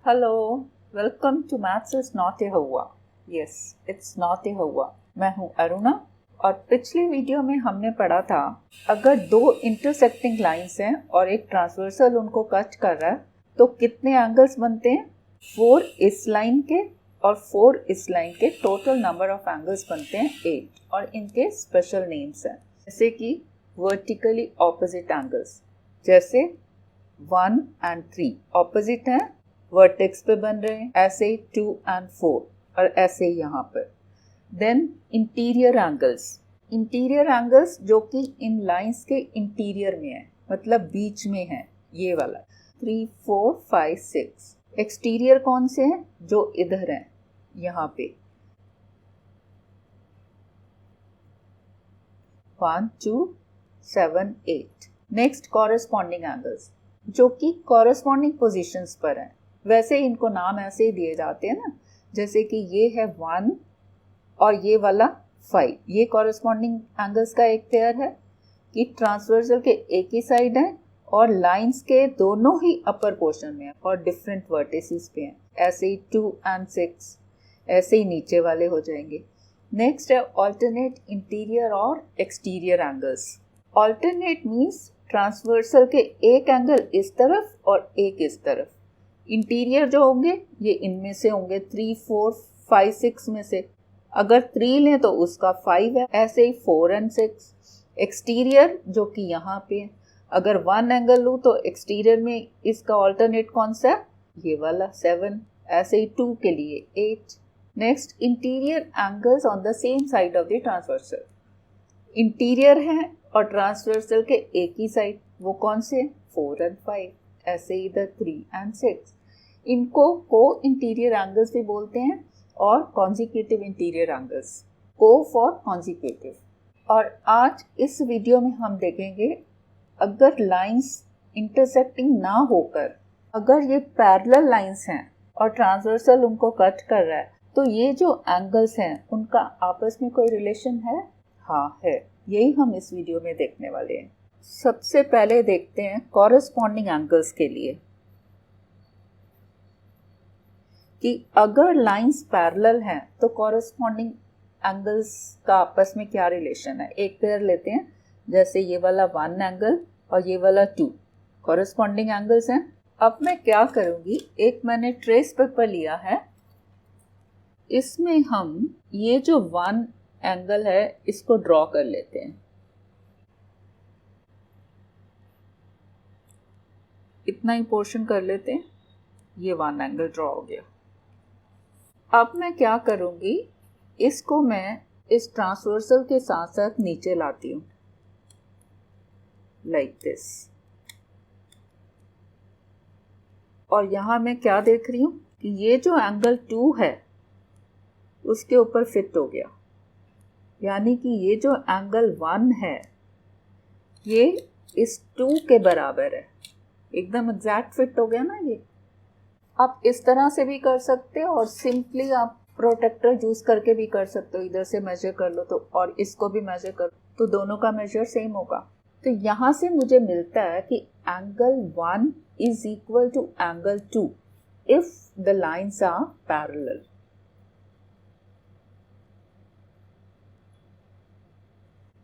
Hello, welcome to maths is not a हुआ। Yes, it's not a हुआ। मैं हूँ अरुणा और पिछली वीडियो में हमने पढ़ा था अगर दो इंटरसेक्टिंग लाइंस हैं और एक ट्रांसवर्सल उनको कट कर रहा है तो कितने एंगल्स बनते हैं। 4 इस लाइन के और 4 इस लाइन के, टोटल नंबर ऑफ एंगल्स बनते हैं 8 और इनके स्पेशल नेम्स हैं जैसे कि वर्टिकली ऑपोजिट एंगल्स, जैसे 1 and 3 ऑपोजिट हैं, वर्टेक्स पे बन रहे हैं, ऐसे ही 2 and 4 और ऐसे ही यहाँ पर। देन इंटीरियर एंगल्स जो कि इन लाइंस के इंटीरियर में है, मतलब बीच में है, ये वाला 3 4 5 6। एक्सटीरियर कौन से हैं? जो इधर हैं, यहाँ पे 1 2 7 8। नेक्स्ट कॉरेस्पॉन्डिंग एंगल्स जो कि कॉरेस्पॉन्डिंग पोजीशंस पर हैं। वैसे इनको नाम ऐसे ही दिए जाते हैं ना, जैसे कि ये है 1 और ये वाला 5। ये कॉरेस्पॉन्डिंग एंगल्स का एक पेयर है कि ट्रांसवर्सल के एक ही साइड है और लाइंस के दोनों ही अपर पोर्शन में है और डिफरेंट वर्टिसेस पे हैं। ऐसे ही 2 and 6 ऐसे ही नीचे वाले हो जाएंगे। नेक्स्ट है ऑल्टरनेट इंटीरियर और exterior angles. Alternate means transversal के एक एंगल इस तरफ और एक इस तरफ। इंटीरियर जो होंगे ये इनमें से होंगे 3 4 5 6 में से। अगर 3 लें तो उसका 5 है, ऐसे ही 4 and 6। एक्सटीरियर जो कि यहाँ पे है, अगर 1 एंगल लूँ तो एक्सटीरियर में इसका ऑल्टरनेट कौन सा है? ये वाला 7। ऐसे ही 2 के लिए 8। Next interior angles on the same side of the transversal. Interior है और ट्रांसवर्सल के एक ही साइड, वो कौन से? 4 and 5। ऐसे ही इधर 3 and 6। इनको को इंटीरियर एंगल्स भी बोलते हैं और कॉन्जिक्यूटिव इंटीरियर एंगल्स, को फॉर कॉन्जिक्यूटिव। और आज इस वीडियो में हम देखेंगे अगर लाइंस इंटरसेक्टिंग ना होकर अगर ये पैरेलल लाइंस हैं और ट्रांसवर्सल उनको कट कर रहा है तो ये जो एंगल्स हैं उनका आपस में कोई रिलेशन है? हाँ है, यही हम इस वीडियो में देखने वाले हैं। सबसे पहले देखते हैं कॉरेस्पॉन्डिंग एंगल्स के लिए कि अगर लाइंस पैरेलल हैं तो कॉरेस्पॉन्डिंग एंगल्स का आपस में क्या रिलेशन है। एक पेयर लेते हैं, जैसे ये वाला 1 एंगल और ये वाला 2 कॉरेस्पॉन्डिंग एंगल्स हैं। अब मैं क्या करूँगी, एक मैंने ट्रेस पेपर लिया है, इसमें हम ये जो 1 एंगल है इसको ड्रॉ कर लेते हैं। इतना ही पोर्शन कर लेते हैं, ये 1 एंगल ड्रॉ हो गया। अब मैं क्या करूँगी, इसको मैं इस ट्रांसवर्सल के साथ साथ नीचे लाती हूँ, लाइक दिस। और यहाँ मैं क्या देख रही हूँ कि ये जो एंगल 2 है उसके ऊपर फिट हो गया, यानी कि ये जो एंगल 1 है ये इस 2 के बराबर है, एकदम एग्जैक्ट फिट हो गया ना ये। आप इस तरह से भी कर सकते हो और सिंपली आप प्रोटेक्टर यूज करके भी कर सकते हो। इधर से मेजर कर लो तो और इसको भी मेजर कर तो दोनों का मेजर सेम होगा। तो यहाँ से मुझे मिलता है कि angle 1 is equal to angle 2 if the lines are parallel.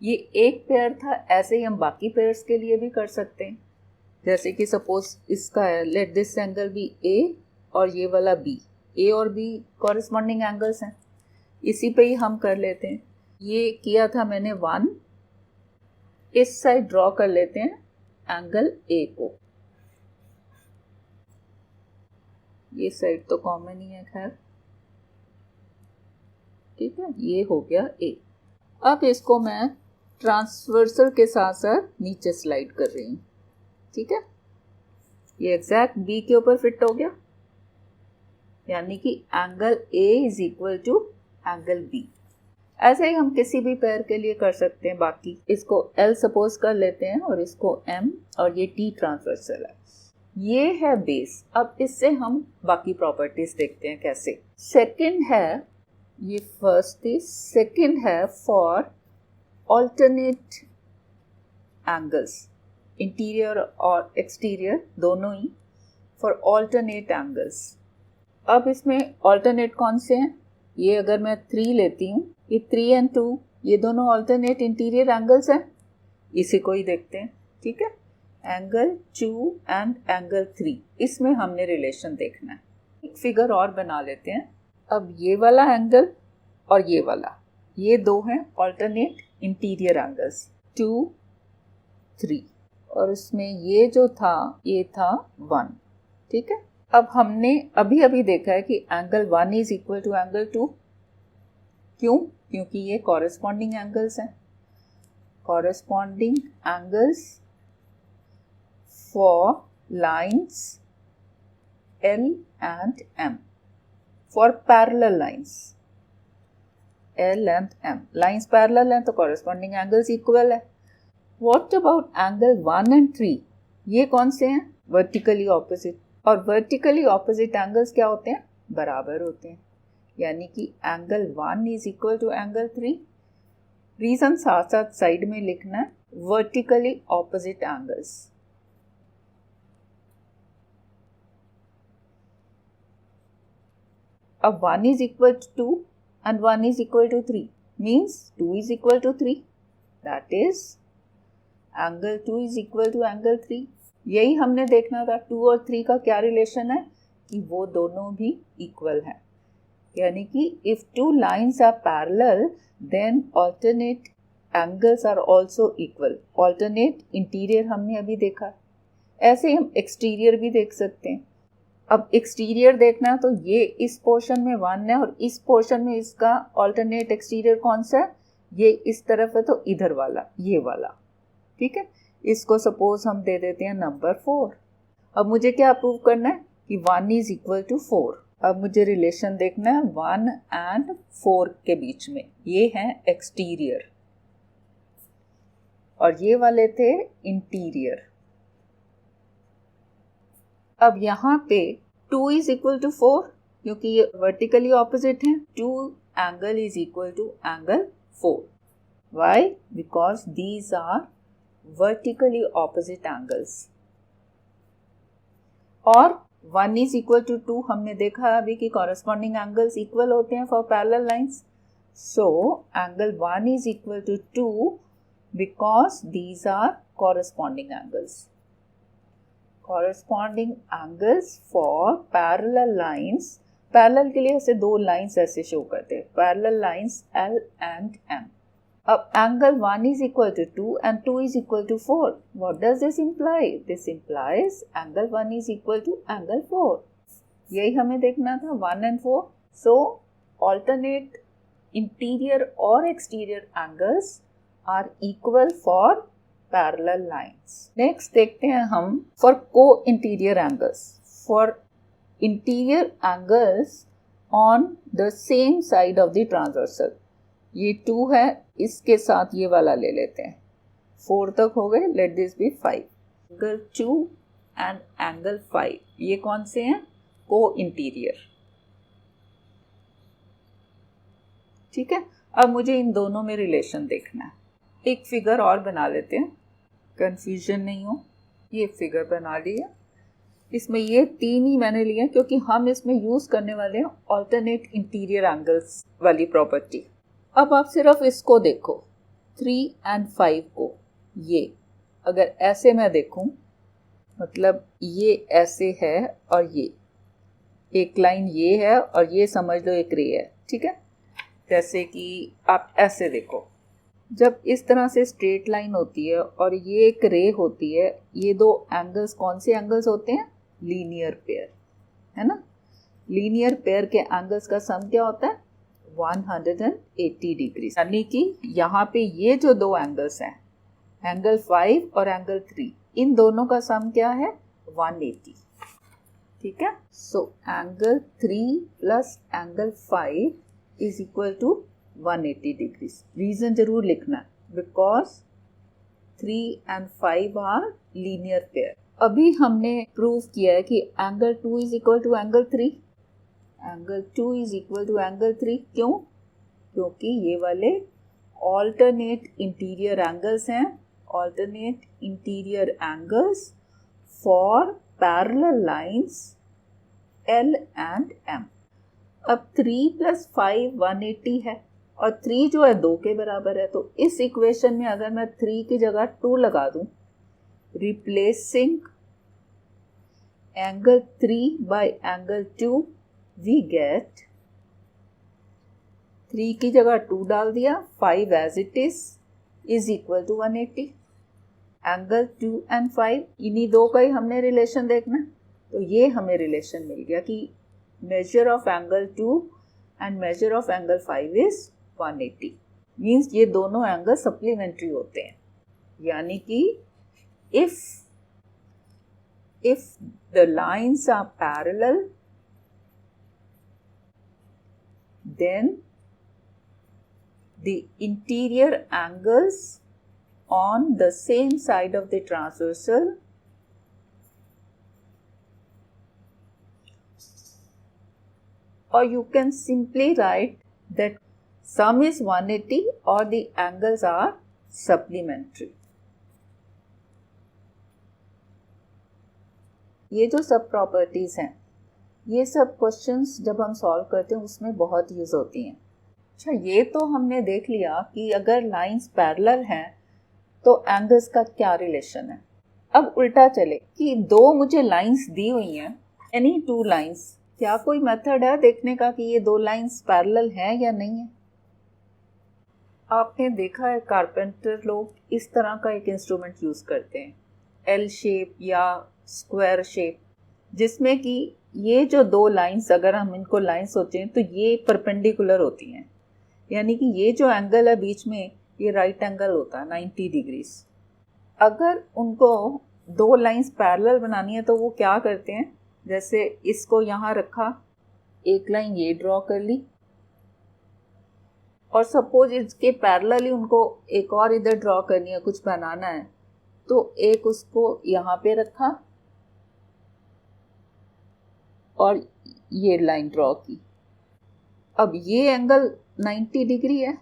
ये एक पेयर था, ऐसे ही हम बाकी पेयर्स के लिए भी कर सकते हैं। जैसे कि सपोज इसका है, लेट दिस एंगल बी ए और ये वाला बी। ए और बी कॉरेस्पॉन्डिंग एंगल्स हैं, इसी पे ही हम कर लेते हैं। ये किया था मैंने 1, इस साइड ड्रॉ कर लेते हैं एंगल ए को। ये साइड तो कॉमन ही है, खैर ठीक है, ये हो गया ए। अब इसको मैं ट्रांसवर्सल के साथ साथ नीचे स्लाइड कर रही हूँ, ठीक है। ये एग्जैक्ट बी के ऊपर फिट हो गया, यानी कि angle A is equal to angle B. ऐसे ही हम किसी भी पेयर के लिए कर सकते हैं। बाकी इसको एल सपोज कर लेते हैं और इसको एम, और ये टी ट्रांसवर्सल है। ये है बेस। अब इससे हम बाकी प्रॉपर्टीज देखते हैं कैसे। सेकंड है, ये फर्स्ट थी, सेकंड है फॉर ऑल्टरनेट एंगल्स, इंटीरियर और एक्सटीरियर दोनों ही, फॉर ऑल्टरनेट एंगल्स। अब इसमें ऑल्टरनेट कौन से हैं? ये अगर मैं 3 लेती हूँ, ये 3 and 2 ये दोनों ऑल्टरनेट इंटीरियर एंगल्स हैं। इसी को ही देखते हैं, ठीक है। एंगल 2 एंड एंगल 3, इसमें हमने रिलेशन देखना है। एक फिगर और बना लेते हैं। अब ये वाला एंगल और ये वाला, ये दो हैं ऑल्टरनेट इंटीरियर एंगल्स 2, 3, और उसमें ये जो था ये था 1, ठीक है। अब हमने अभी अभी देखा है कि angle 1 is equal to angle 2। क्यों? क्योंकि ये कॉरेस्पॉन्डिंग एंगल्स हैं। Corresponding angles for lines L and M, for parallel lines L and M। Lines parallel हैं तो कॉरेस्पॉन्डिंग एंगल्स इक्वल है। What about angle 1 and 3? ये कौन से हैं? Vertically opposite. और वर्टिकली ऑपोजिट एंगल्स क्या होते हैं? बराबर होते हैं, यानी कि angle 1 is equal to angle 3। Reason साथ साथ साइड में लिखना है, वर्टिकली ऑपोजिट एंगल्स। अब 1 is equal to 2 and 1 is equal to 3 means 2 is equal to 3, that is angle 2 is equal to angle 3। यही हमने देखना था, 2 और 3 का क्या रिलेशन है कि वो दोनों भी इक्वल हैं, यानी कि if two lines are parallel then alternate angles are also equal। alternate interior हमने अभी देखा, ऐसे हम एक्सटीरियर भी देख सकते हैं। अब एक्सटीरियर देखना है तो ये इस पोर्शन में 1 है और इस पोर्शन में इसका ऑल्टरनेट एक्सटीरियर कौन सा है? ये इस तरफ है तो इधर वाला, ये वाला, ठीक है। इसको सपोज हम दे देते हैं नंबर 4। अब मुझे क्या प्रूव करना है कि 1 इज इक्वल टू 4। अब मुझे रिलेशन देखना है 1 and 4 के बीच में, ये है एक्सटीरियर और ये वाले थे इंटीरियर। अब यहाँ पे 2 इज इक्वल टू 4 क्योंकि ये वर्टिकली ऑपोजिट है। 2 angle is equal to angle 4। Why? Because these are vertically opposite angles. और 1 इज इक्वल टू 2 हमने देखा अभी कि कॉरेस्पॉन्डिंग एंगल्स इक्वल होते हैं for parallel lines. So angle 1 is equal to 2 because these are corresponding angles. corresponding angles for parallel lines, parallel के लिए ऐसे दो लाइंस ऐसे शो करते हैं, parallel lines L and M। अब angle 1 is equal to 2 and 2 is equal to 4. What does this imply? This implies angle 1 is equal to angle 4। यही हमें देखना था 1 and 4। So alternate interior और exterior angles are equal for parallel lines। Next देखते हैं हम for co-interior angles, for interior angles on the same side of the transversal। ये 2 है, इसके साथ ये वाला ले लेते हैं, 4 तक हो गए, let this be 5। Angle 2 and angle 5 ये कौन से हैं? co-interior, ठीक है। अब मुझे इन दोनों में रिलेशन देखना है। एक फिगर और बना लेते हैं, कंफ्यूजन नहीं हो। ये फिगर बना लिया, इसमें ये 3 ही मैंने लिए क्योंकि हम इसमें यूज करने वाले हैं ऑल्टरनेट इंटीरियर एंगल्स वाली प्रॉपर्टी। अब आप सिर्फ इसको देखो, 3 and 5 को। ये अगर ऐसे मैं देखूं, मतलब ये ऐसे है और ये एक लाइन ये है और ये समझ लो एक रे है, ठीक है। जैसे कि आप ऐसे देखो, जब इस तरह से स्ट्रेट लाइन होती है और ये एक रे होती है, ये दो एंगल्स कौन से एंगल्स होते हैं? लीनियर पेयर, है ना। लीनियर पेयर के एंगल्स का सम क्या होता है? 180 डिग्री। यानी कि यहाँ पे ये जो दो एंगल्स हैं, एंगल 5 और एंगल 3, इन दोनों का सम क्या है? 180, ठीक है। So angle 3 plus angle 5 is equal to 180 degree. Reason जरूर लिखना, because 3 and 5 are linear pair. अभी हमने प्रूव किया है कि angle 2 is equal to angle 3। Angle 2 is equal to angle 3 क्यों? क्योंकि ये वाले ऑल्टरनेट इंटीरियर एंगल्स हैं, alternate interior angles for parallel lines L and M। अब 3 + 5 180 है और 3 जो है 2 के बराबर है, तो इस इक्वेशन में अगर मैं 3 की जगह 2 लगा दूं, replacing angle 3 by angle 2, we get 3 की जगह 2 डाल दिया, 5 as it is equal to 180। Angle 2 and 5 इन्हीं दो का ही हमने रिलेशन देखना, तो ये हमें रिलेशन मिल गया कि measure of angle 2 and measure of angle 5 is 180। Means ये दोनों एंगल सप्लीमेंट्री होते हैं, यानी कि if the lines are parallel, then the interior angles on the same side of the transversal or you can simply write that sum is 180 or the angles are supplementary। ये जो सब properties हैं, ये सब क्वेश्चंस जब हम solve करते हैं उसमें बहुत यूज होती हैं। अच्छा, ये तो हमने देख लिया कि अगर लाइंस पैरेलल हैं तो एंगल्स का क्या रिलेशन है। अब उल्टा चले कि दो मुझे लाइंस दी हुई हैं, एनी टू लाइंस, क्या कोई मेथड है देखने का कि ये दो लाइंस पैरेलल हैं या नहीं है। आपने देखा है कारपेंटर लोग इस तरह का एक इंस्ट्रूमेंट यूज करते हैं, एल शेप या स्क्वायर शेप, जिसमें कि ये जो दो लाइंस, अगर हम इनको लाइन सोचें तो ये परपेंडिकुलर होती हैं, यानी कि ये जो एंगल है बीच में ये राइट एंगल होता है 90 डिग्रीज। अगर उनको दो लाइंस पैरेलल बनानी है तो वो क्या करते हैं, जैसे इसको यहाँ रखा, एक लाइन ये ड्रॉ कर ली और सपोज इसके पैरेलल ही उनको एक और इधर ड्रॉ करनी है, कुछ बनाना है, तो एक उसको यहाँ पे रखा और ये लाइन ड्रॉ की। अब ये एंगल 90 डिग्री है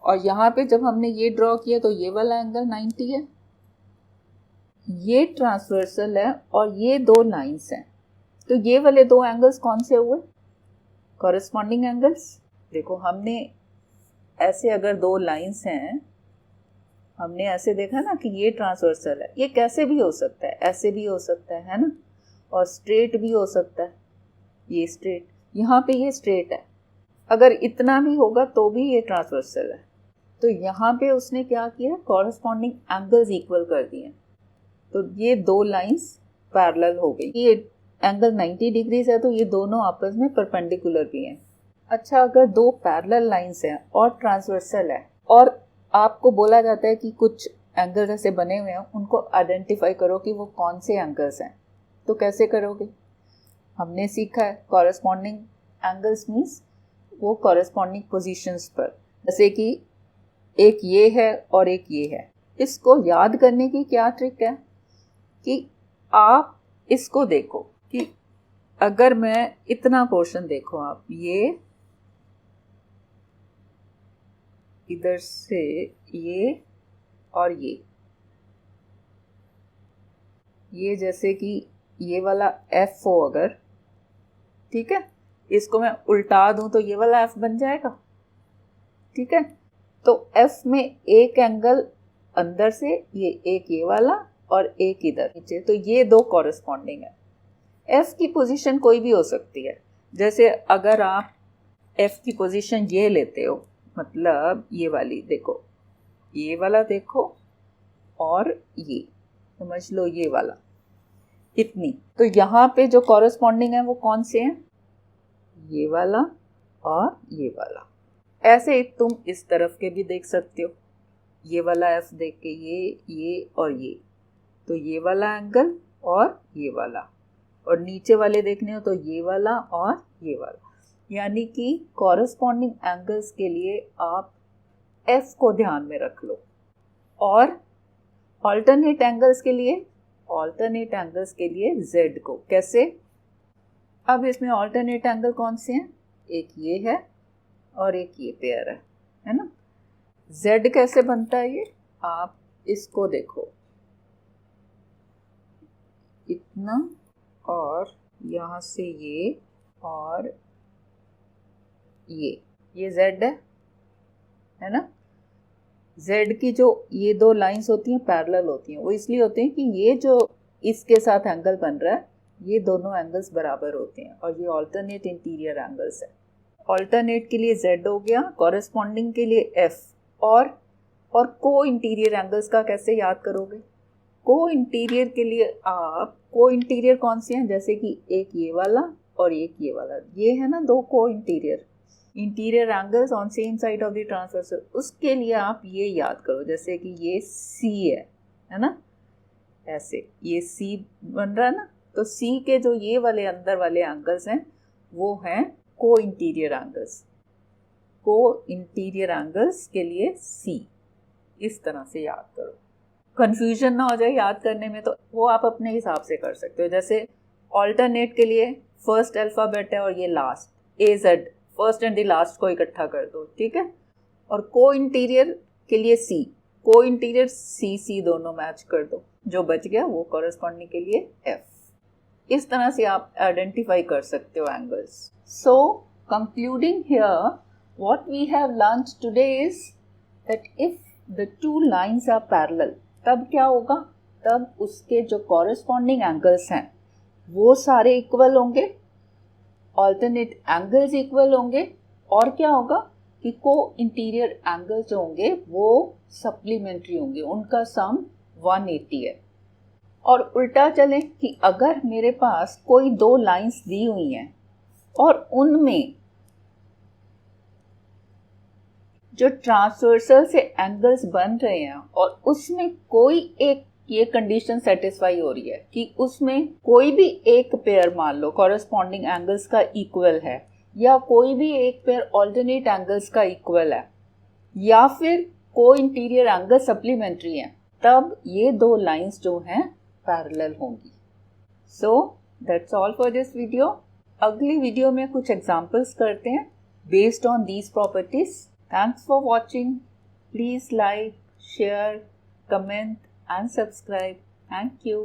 और यहाँ पे जब हमने ये ड्रॉ किया तो ये वाला एंगल 90 है। ये ट्रांसवर्सल है और ये दो लाइंस हैं, तो ये वाले दो एंगल्स कौन से हुए, कॉरेस्पॉन्डिंग एंगल्स। देखो हमने ऐसे, अगर दो लाइंस हैं, हमने ऐसे देखा ना कि ये ट्रांसवर्सल है, ये कैसे भी हो सकता है, ऐसे भी हो सकता है ना, और स्ट्रेट भी हो सकता है, ये स्ट्रेट, यहाँ पे ये स्ट्रेट है, अगर इतना भी होगा तो भी ये ट्रांसवर्सल है। तो यहाँ पे उसने क्या किया, कॉरेस्पॉन्डिंग एंगल्स इक्वल कर दिए, तो ये दो लाइंस पैरेलल हो गई। ये एंगल 90 डिग्रीज है तो ये दोनों आपस में परपेंडिकुलर भी हैं। अच्छा, अगर दो पैरेलल लाइंस हैं और ट्रांसवर्सल है और आपको बोला जाता है कि कुछ एंगल ऐसे बने हुए हैं, उनको आइडेंटिफाई करो कि वो कौन से एंगल्स हैं, तो कैसे करोगे। हमने सीखा है कॉरेस्पॉन्डिंग एंगल्स मीन्स वो कॉरेस्पॉन्डिंग पोजीशंस पर, जैसे कि एक ये है और एक ये है। इसको याद करने की क्या ट्रिक है कि आप इसको देखो कि अगर मैं इतना पोर्शन देखो, आप ये इधर से ये और ये जैसे कि ये वाला F हो अगर, ठीक है, इसको मैं उल्टा दूं तो ये वाला F बन जाएगा, ठीक है। तो F में एक एंगल अंदर से, ये एक ये वाला और एक इधर नीचे, तो ये दो कॉरेस्पॉन्डिंग है। F की पोजीशन कोई भी हो सकती है, जैसे अगर आप F की पोजीशन ये लेते हो, मतलब ये वाली देखो, ये वाला देखो और ये समझ लो, ये वाला इतनी, तो यहाँ पे जो कॉरेस्पॉन्डिंग है वो कौन से हैं, ये वाला और ये वाला। ऐसे तुम इस तरफ के भी देख सकते हो, ये वाला F देख के ये और ये, तो ये वाला एंगल और ये वाला, और नीचे वाले देखने हो तो ये वाला और ये वाला। यानी कि कॉरेस्पॉन्डिंग एंगल्स के लिए आप F को ध्यान में रख लो, और ऑल्टरनेट एंगल्स के लिए Z को। कैसे, अब इसमें ऑल्टरनेट एंगल कौन से हैं, एक ये है और एक ये पेयर है ना। Z कैसे बनता है, ये आप इसको देखो, इतना और यहाँ से ये और ये z है ना। z की जो ये दो लाइंस होती हैं पैरेलल होती हैं, वो इसलिए होते हैं कि ये जो इसके साथ एंगल बन रहा है ये दोनों एंगल्स बराबर होते हैं और ये ऑल्टरनेट इंटीरियर एंगल्स है। ऑल्टरनेट के लिए z हो गया, कॉरेस्पॉन्डिंग के लिए f। और को इंटीरियर एंगल्स का कैसे याद करोगे? को इंटीरियर के लिए आप को इंटीरियर कौन से हैं, जैसे कि एक ये वाला और एक ये वाला, ये है ना दो को interior angles on same side of the transversal. उसके लिए आप ये याद करो, जैसे कि ये C है ना, ऐसे ये C बन रहा है ना, तो C के जो ये वाले अंदर वाले एंगल्स हैं वो हैं को इंटीरियर एंगल्स। को इंटीरियर एंगल्स के लिए C, इस तरह से याद करो। कंफ्यूजन ना हो जाए याद करने में, तो वो आप अपने हिसाब से कर सकते हो। जैसे ऑल्टरनेट के लिए फर्स्ट अल्फ़ाबेट है और ये last AZ, first and the last को इकट्ठा कर दो, ठीक है। और को इंटीरियर के लिए C, को इंटीरियर CC दोनों मैच कर दो, जो बच गया वो कॉरेस्पॉन्डिंग के लिए F। इस तरह से आप आइडेंटिफाई कर सकते हो angles. So concluding here, what we have learned today is that if the two lines are parallel, तब क्या होगा? तब उसके जो कॉरेस्पॉन्डिंग एंगल्स हैं वो सारे इक्वल होंगे, ऑल्टरनेट एंगल्स इक्वल होंगे, और क्या होगा कि को इंटीरियर एंगल्स जो होंगे वो सप्लीमेंट्री होंगे, उनका सम 180 है। और उल्टा चलें कि अगर मेरे पास कोई दो लाइंस दी हुई हैं और उनमें जो ट्रांसवर्सल से एंगल्स बन रहे हैं और उसमें कोई एक ये कंडीशन सेटिस्फाई हो रही है कि उसमें कोई भी एक पेयर मान लो कॉरेस्पॉन्डिंग एंगल्स का इक्वल है, या कोई भी एक पेयर ऑल्टरनेट एंगल्स का इक्वल है, या फिर को इंटीरियर एंगल सप्लीमेंट्री हैं, तब ये दो लाइंस जो हैं पैरेलल होंगी। So that's all for this video. अगली वीडियो में कुछ एग्जांपल्स करते हैं based on these properties. Thanks for watching. Please like, share, comment and subscribe. Thank you.